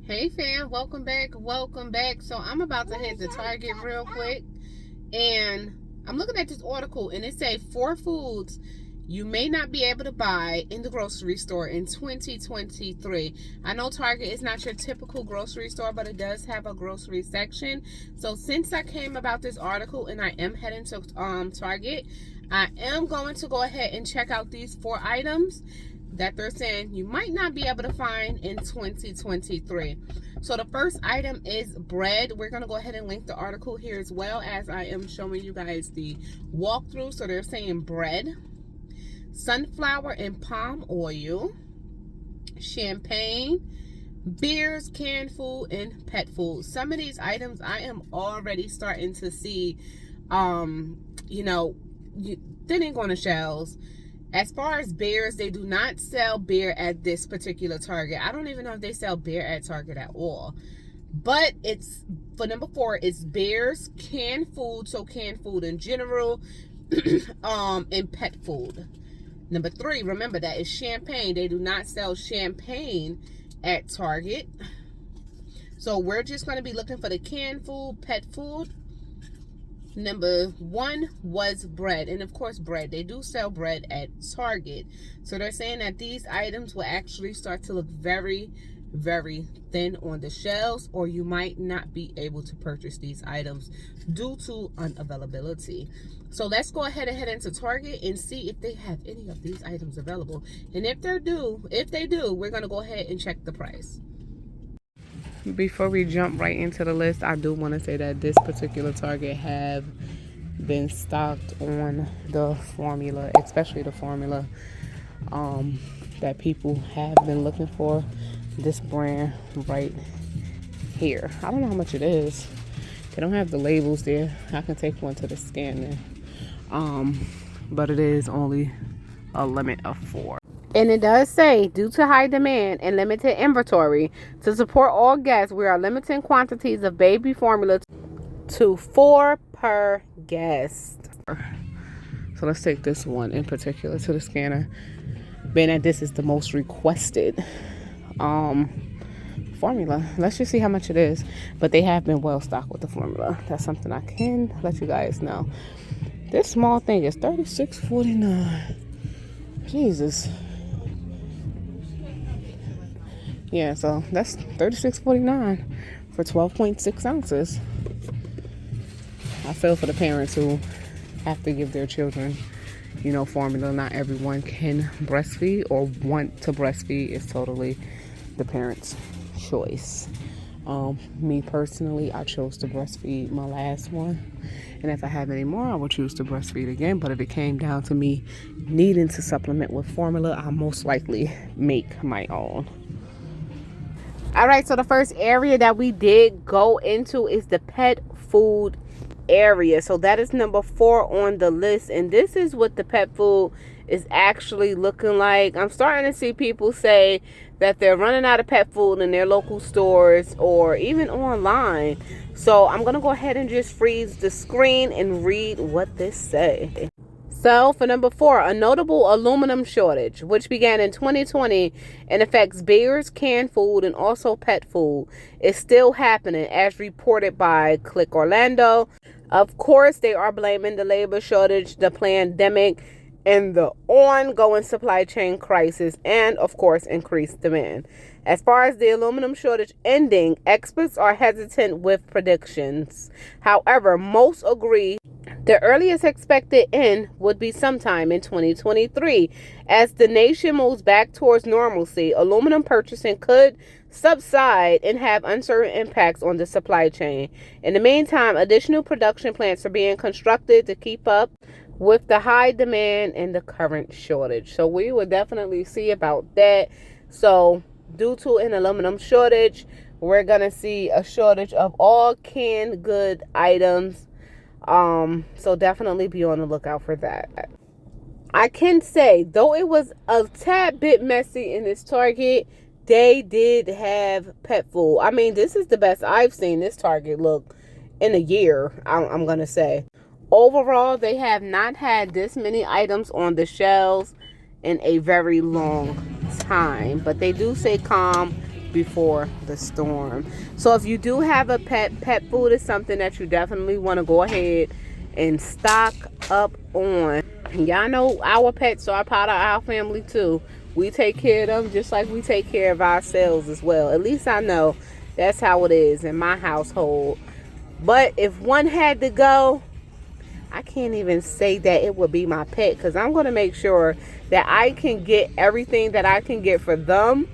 Hey fam, welcome back. So I'm about to hit the Target real quick, and I'm looking at this article, and it says 4 foods you may not be able to buy in the grocery store in 2023. I know Target is not your typical grocery store, but it does have a grocery section. So since I came about this article and I am heading to Target, I am going to go ahead and check out these 4 items that they're saying you might not be able to find in 2023. So the first item is bread. We're going to go ahead and link the article here as well as I am showing you guys the walkthrough. So they're saying bread, sunflower and palm oil, champagne, beers, canned food, and pet food. Some of these items I am already starting to see, thinning on the shelves. As far as beers, they do not sell beer at this particular Target. I don't even know if they sell beer at Target at all. But it's, for number 4, it's beers, canned food, so canned food in general, and pet food. Number 3, remember that is champagne. They do not sell champagne at Target. So we're just going to be looking for the canned food, pet food. Number 1 was bread, and of course bread, they do sell bread at Target. So they're saying that these items will actually start to look very, very thin on the shelves, or you might not be able to purchase these items due to unavailability. So let's go ahead and head into Target and see if they have any of these items available, and if they do, we're going to go ahead and check the price. Before we jump right into the list, I do want to say that this particular Target have been stocked on the formula, especially the formula that people have been looking for. This brand right here. I don't know how much it is. They don't have the labels there. I can take one to the scanner. But it is only a limit of 4. And it does say, due to high demand and limited inventory, to support all guests, we are limiting quantities of baby formula to 4 per guest. So let's take this one in particular to the scanner. Being that this is the most requested formula. Let's just see how much it is. But they have been well stocked with the formula. That's something I can let you guys know. This small thing is $36.49. Jesus. Yeah, so that's $36.49 for 12.6 ounces. I feel for the parents who have to give their children, formula. Not everyone can breastfeed or want to breastfeed. It's totally the parent's choice. Me personally, I chose to breastfeed my last one. And if I have any more, I will choose to breastfeed again. But if it came down to me needing to supplement with formula, I'll most likely make my own. All right, so the first area that we did go into is the pet food area. So that is number 4 on the list. And this is what the pet food is actually looking like. I'm starting to see people say that they're running out of pet food in their local stores or even online. So I'm going to go ahead and just freeze the screen and read what this says. So for number 4, a notable aluminum shortage, which began in 2020 and affects beers, canned food, and also pet food, is still happening as reported by Click Orlando. Of course, they are blaming the labor shortage, the pandemic, and the ongoing supply chain crisis, and of course, increased demand. As far as the aluminum shortage ending, experts are hesitant with predictions. However, most agree the earliest expected end would be sometime in 2023. As the nation moves back towards normalcy, aluminum purchasing could subside and have uncertain impacts on the supply chain. In the meantime, additional production plants are being constructed to keep up with the high demand and the current shortage. So we will definitely see about that. So due to an aluminum shortage, we're going to see a shortage of all canned good items. So definitely be on the lookout for that. I can say, though it was a tad bit messy in this Target, they did have pet food. I mean, this is the best I've seen this Target look in a year, I'm going to say. Overall, they have not had this many items on the shelves in a very long time. But they do say calm before the storm. So if you do have a pet food is something that you definitely want to go ahead and stock up on. Y'all know our pets are part of our family too. We take care of them just like we take care of ourselves as well. At least I know that's how it is in my household. But if one had to go, I can't even say that it would be my pet, because I'm going to make sure that I can get everything that I can get for them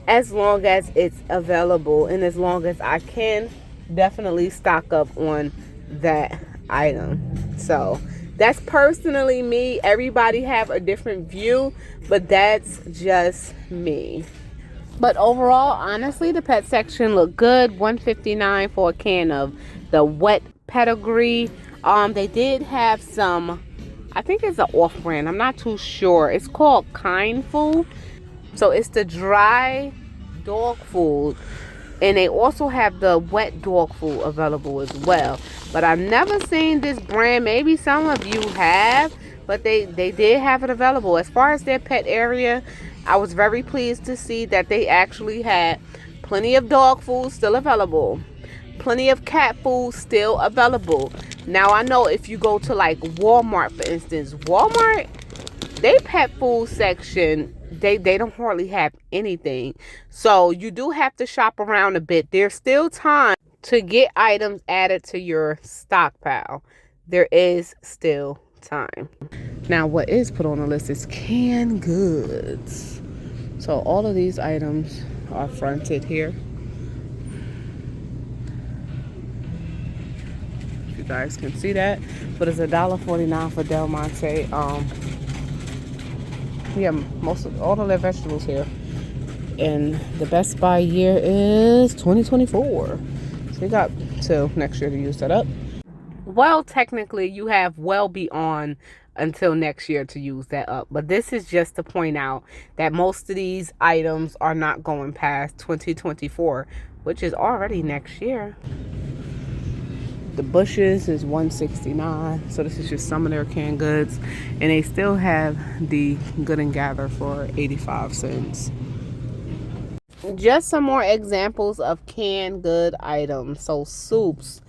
as long as it's available, and as long as I can definitely stock up on that item. So that's personally me. Everybody have a different view, but that's just me. But overall, honestly, the pet section looked good. $159 for a can of the wet pedigree. They did have some, I think it's an off-brand. I'm not too sure. It's called Kind Food. So it's the dry dog food. And they also have the wet dog food available as well. But I've never seen this brand. Maybe some of you have. But they did have it available. As far as their pet area, I was very pleased to see that they actually had plenty of dog food still available. Plenty of cat food still available. Now, I know if you go to like Walmart, for instance, Walmart, they pet food section, they don't hardly have anything. So you do have to shop around a bit. There's still time to get items added to your stockpile. There is still time. Now, what is put on the list is canned goods. So all of these items are fronted here. You guys can see that, but it's $1.49 for Del Monte. Yeah, most of all of their vegetables here, and the Best Buy year is 2024. So you got till next year to use that up. Well, technically, you have well beyond until next year to use that up, but this is just to point out that most of these items are not going past 2024, which is already next year. The Bushes is $1.69. So this is just some of their canned goods. And they still have the Good and Gather for 85 cents. Just some more examples of canned good items. So soups.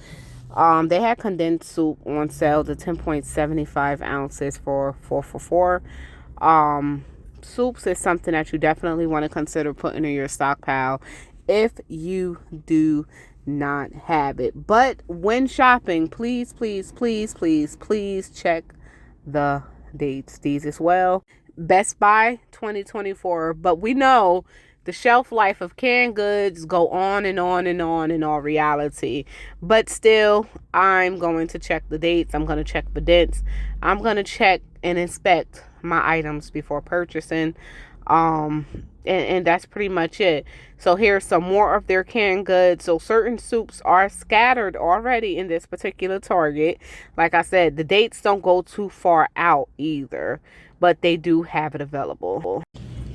They had condensed soup on sale to 10.75 ounces for $4 for $4. Soups is something that you definitely want to consider putting in your stockpile if you do not have it. But when shopping, please check the dates. These as well. Best Buy 2024, but we know the shelf life of canned goods go on and on and on in all reality. But still, I'm going to check the dates. I'm going to check the dents. I'm going to check and inspect my items before purchasing. And that's pretty much it. So here's some more of their canned goods. So certain soups are scattered already in this particular Target. Like I said, the dates don't go too far out either, but they do have it available.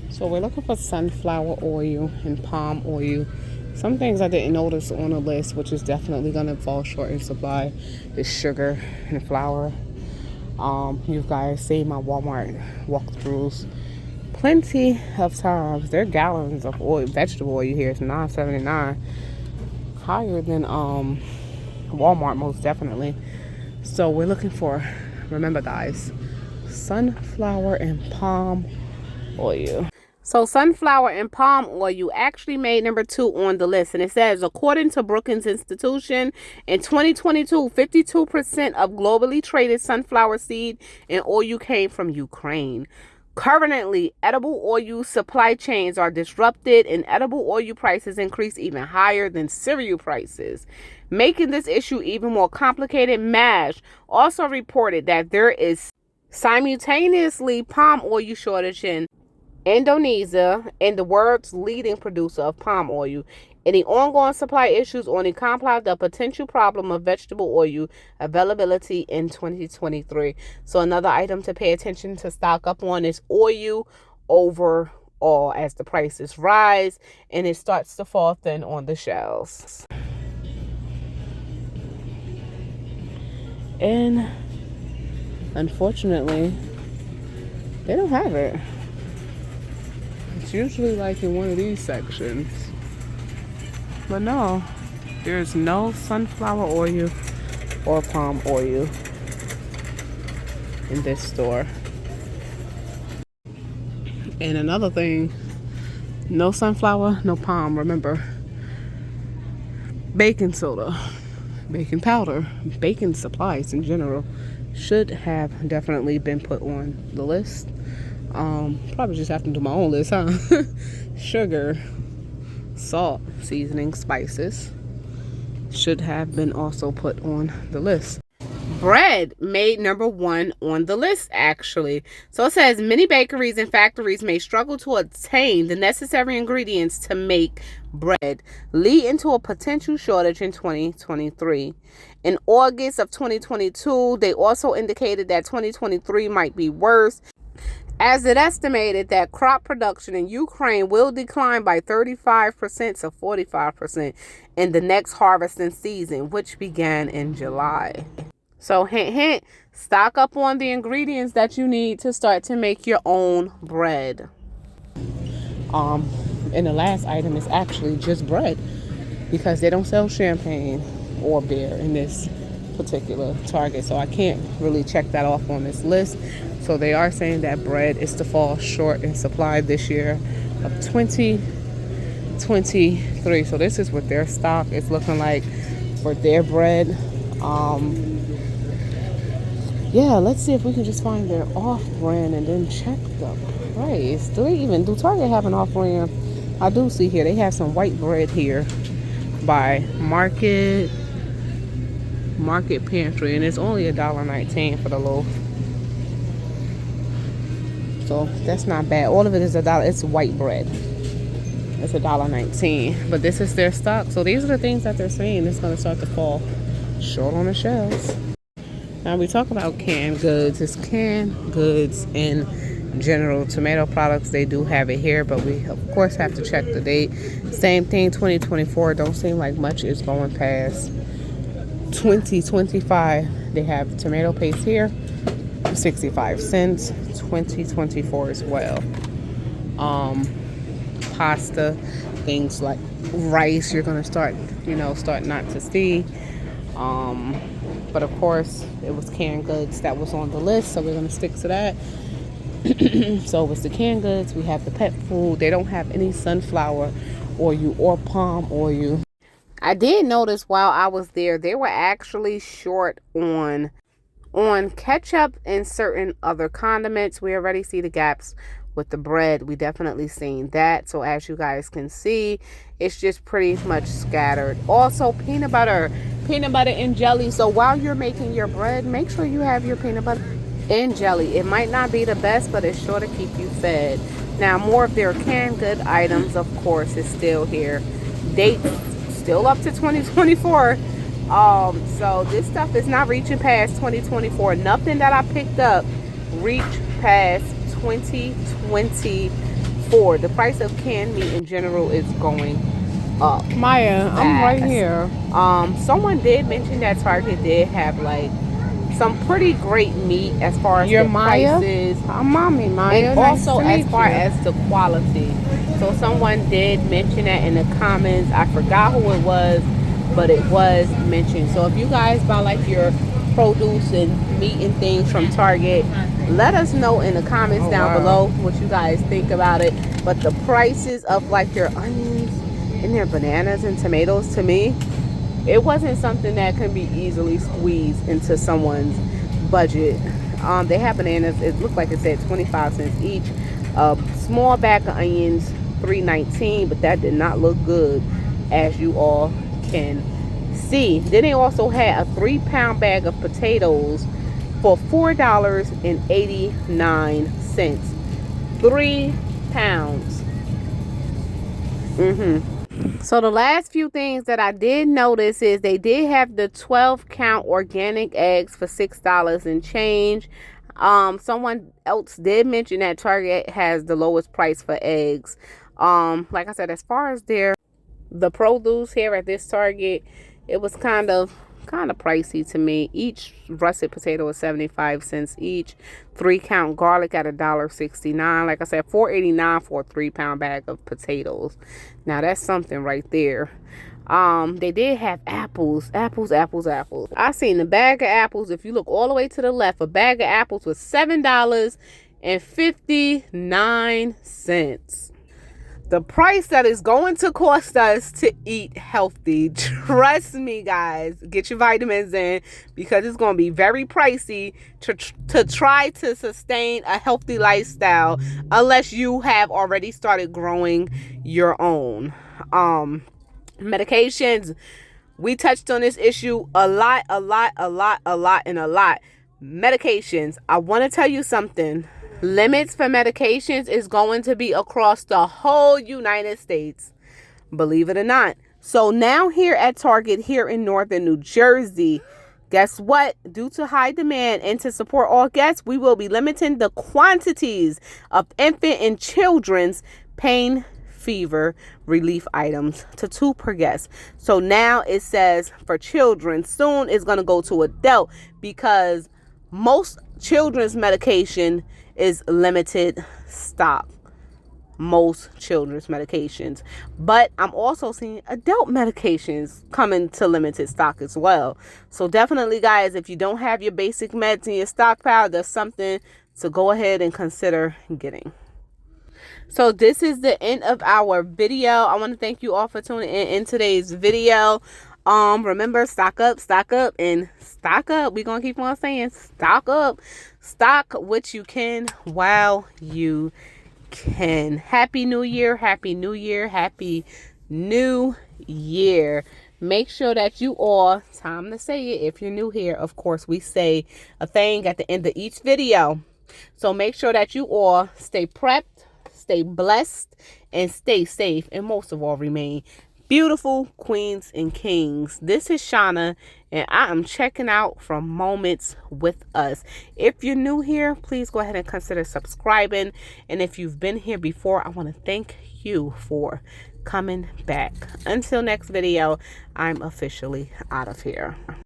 So we're looking for sunflower oil and palm oil. Some things I didn't notice on the list, which is definitely going to fall short in supply, is sugar and flour. You guys see my Walmart walkthroughs plenty of times. Their gallons of oil, vegetable oil here is $9.79, higher than Walmart, most definitely. So we're looking for, remember guys, sunflower and palm oil. So sunflower and palm oil actually made number 2 on the list. And it says, according to Brookings Institution, in 2022, 52% of globally traded sunflower seed and oil came from Ukraine. Currently, edible oil supply chains are disrupted and edible oil prices increase even higher than cereal prices, making this issue even more complicated. MASH also reported that there is simultaneously palm oil shortage in Indonesia, and the world's leading producer of palm oil. Any ongoing supply issues only compound the potential problem of vegetable oil availability in 2023. So another item to pay attention to stock up on is oil overall as the prices rise and it starts to fall thin on the shelves. And unfortunately, they don't have it. It's usually like in one of these sections. But no, there's no sunflower oil or palm oil in this store. And another thing, no sunflower, no palm. Remember, baking soda, baking powder, baking supplies in general should have definitely been put on the list. Probably just have to do my own list, huh? Sugar, salt, seasoning, spices should have been also put on the list. Bread made number 1 on the list, actually. So it says many bakeries and factories may struggle to obtain the necessary ingredients to make bread, leading to a potential shortage in 2023. In August of 2022, they also indicated that 2023 might be worse, as it estimated that crop production in Ukraine will decline by 35% to 45% in the next harvesting season, which began in July. So hint, hint, stock up on the ingredients that you need to start to make your own bread. And the last item is actually just bread, because they don't sell champagne or beer in this particular Target. So I can't really check that off on this list. So they are saying that bread is to fall short in supply this year of 2023. So this is what their stock is looking like for their bread. Yeah, let's see if we can just find their off-brand and then check the price. Do Target have an off-brand? I do see here they have some white bread here by Market Pantry, and it's only $1.19 for the loaf. So that's not bad. All of it is $1. It's white bread. It's $1.19. But this is their stock. So these are the things that they're saying it's going to start to fall short on the shelves. Now we talk about canned goods. It's canned goods in general. Tomato products, they do have it here, but we of course have to check the date. Same thing, 2024. Don't seem like much is going past 2025. They have tomato paste here, 65 cents. 2024 as well. Pasta, things like rice, you're gonna start not to see. But of course, it was canned goods that was on the list, so we're going to stick to that. So it was the canned goods. We have the pet food. They don't have any sunflower oil or palm oil. I did notice while I was there, they were actually short on ketchup and certain other condiments. We already see the gaps with the bread. We definitely seen that. So as you guys can see, it's just pretty much scattered. Also, peanut butter and jelly. So while you're making your bread, make sure you have your peanut butter and jelly. It might not be the best, but it's sure to keep you fed. Now, more of their canned good items, of course, is still here. Dates still up to 2024. So this stuff is not reaching past 2024. Nothing that I picked up reached past 2024. The price of canned meat in general is going up. Maya, fast. I'm right here. Someone did mention that Target did have like some pretty great meat as far as the prices. I'm mommy Maya. And nice also as far as the quality. So someone did mention that in the comments. I forgot who it was, but it was mentioned. So if you guys buy like your produce and meat and things from Target, let us know in the comments down below what you guys think about it. But the prices of like their onions and their bananas and tomatoes, to me, it wasn't something that can be easily squeezed into someone's budget. They have bananas, it looked like it said 25 cents each. A small bag of onions, $3.19, but that did not look good, as you all can see. Then they also had a 3-pound bag of potatoes for $4.89. 3 pounds. So the last few things that I did notice is they did have the 12-count organic eggs for $6 and change. Someone else did mention that Target has the lowest price for eggs. Like I said, as far as the produce here at this Target, it was kind of pricey to me. Each russet potato is 75 cents each. 3-count garlic at $1.69. Like I said, $4.89 for a 3-pound bag of potatoes. Now that's something right there. They did have apples. I seen the bag of apples. If you look all the way to the left, a bag of apples was $7.59. The price that is going to cost us to eat healthy. Trust me, guys. Get your vitamins in, because it's going to be very pricey to try to sustain a healthy lifestyle unless you have already started growing your own. Medications. We touched on this issue a lot. Medications. I want to tell you something. Limits for medications is going to be across the whole United States, believe it or not. So now here at Target here in northern New Jersey, guess what? Due to high demand and to support all guests, we will be limiting the quantities of infant and children's pain fever relief items to 2 per guest. So now it says for children, soon it's going to go to adult, because most children's medication is limited stock. Most children's medications, but I'm also seeing adult medications coming to limited stock as well. So definitely, guys, if you don't have your basic meds in your stockpile, there's something to go ahead and consider getting. So this is the end of our video. I want to thank you all for tuning in today's video. Remember, stock up, and stock up. We're going to keep on saying stock up. Stock what you can while you can. Happy New Year. Happy New Year. Happy New Year. Make sure that you all, time to say it. If you're new here, of course, we say a thing at the end of each video. So make sure that you all stay prepped, stay blessed, and stay safe. And most of all, remain beautiful queens and kings. This is Shauna, and I am checking out from Moments with Us. If you're new here, please go ahead and consider subscribing. And if you've been here before, I want to thank you for coming back. Until next video, I'm officially out of here.